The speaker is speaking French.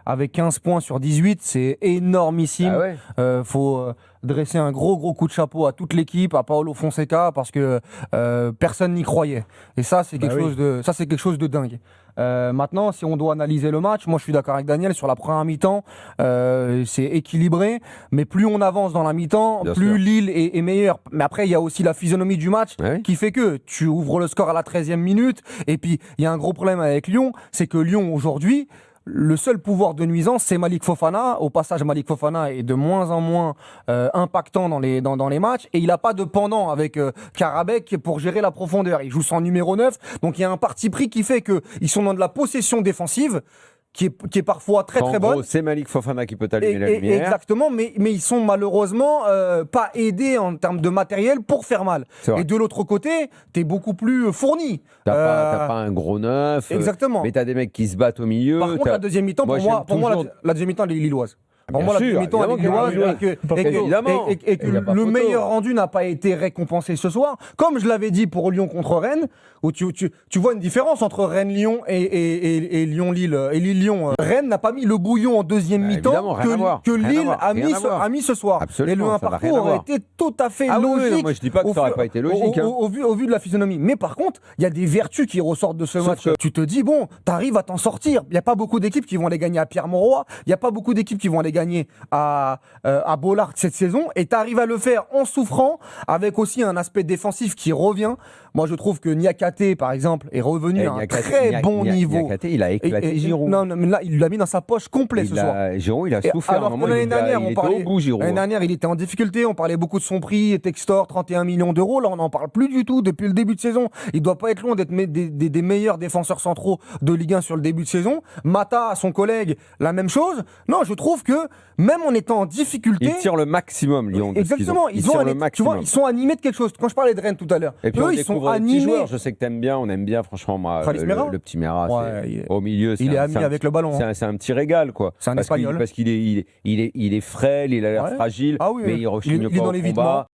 avec 15 points sur 18, c'est énormissime. Ah ouais. Faut dresser un gros coup de chapeau à toute l'équipe, à Paulo Fonseca, parce que personne n'y croyait. Et ça, c'est quelque chose de dingue. Maintenant, si on doit analyser le match, moi je suis d'accord avec Daniel, sur la première mi-temps, c'est équilibré, mais plus on avance dans la mi-temps, Bien plus sûr. Lille est meilleure. Mais après, il y a aussi la physionomie du match qui fait que tu ouvres le score à la 13e minute, et puis il y a un gros problème avec Lyon, c'est que Lyon aujourd'hui, le seul pouvoir de nuisance, c'est Malik Fofana. Au passage, Malik Fofana est de moins en moins impactant dans les matchs. Et il n'a pas de pendant avec Karabek pour gérer la profondeur. Il joue sans numéro 9. Donc il y a un parti pris qui fait qu'ils sont dans de la possession défensive qui est parfois très En bonne. gros, c'est Malik Fofana qui peut t'allumer la lumière. Exactement, mais ils sont malheureusement pas aidés en termes de matériel pour faire mal. Et de l'autre côté, tu es beaucoup plus fourni. T'as pas un gros neuf. Exactement. Mais tu as des mecs qui se battent au milieu. Par contre, la deuxième mi-temps, pour moi, la deuxième mi-temps, elle est lilloise. Pour moi, la deuxième mi-temps, elle est lilloise et que le meilleur rendu n'a pas été récompensé ce soir. Comme je l'avais dit pour Lyon contre Rennes, où tu vois une différence entre Rennes-Lyon et Lyon-Lille et Lille-Lyon. Rennes n'a pas mis le bouillon en deuxième mi-temps que Lille a mis ce soir. Absolument, et le parcours aurait été tout à fait logique. Oui, moi je dis pas que ça aurait pas été logique. Au vu de la physionomie. Mais par contre, il y a des vertus qui ressortent de ce match. Tu te dis, bon, t'arrives à t'en sortir. Il n'y a pas beaucoup d'équipes qui vont aller gagner à Pierre-Mauroy. Il n'y a pas beaucoup d'équipes qui vont aller gagner à Bollard cette saison. Et t'arrives à le faire en souffrant, avec aussi un aspect défensif qui revient. Moi, je trouve que Niakate, par exemple, est revenu à un très bon niveau. Niakate, il a éclaté Giroud. Non, mais là, il l'a mis dans sa poche complet ce soir. Giroud, il a souffert. Alors que l'année dernière, L'année dernière, il était en difficulté. On parlait beaucoup de son prix, Textor, 31 millions d'euros. Là, on n'en parle plus du tout depuis le début de saison. Il doit pas être loin d'être des meilleurs défenseurs centraux de Ligue 1 sur le début de saison. Mata, son collègue, la même chose. Non, je trouve que même en étant en difficulté, ils tirent le maximum, Lyon. Exactement. Ils sont animés de quelque chose. Quand je parlais de Rennes tout à l'heure, et puis eux, ils sont animés. Je sais que t'aimes bien, on aime bien, franchement, moi, le petit Mera, au milieu. Il est ami avec le ballon. C'est un petit régal, quoi. C'est un Espagnol. Parce qu'il est frêle, il a l'air fragile, mais il rechigne pas au combat.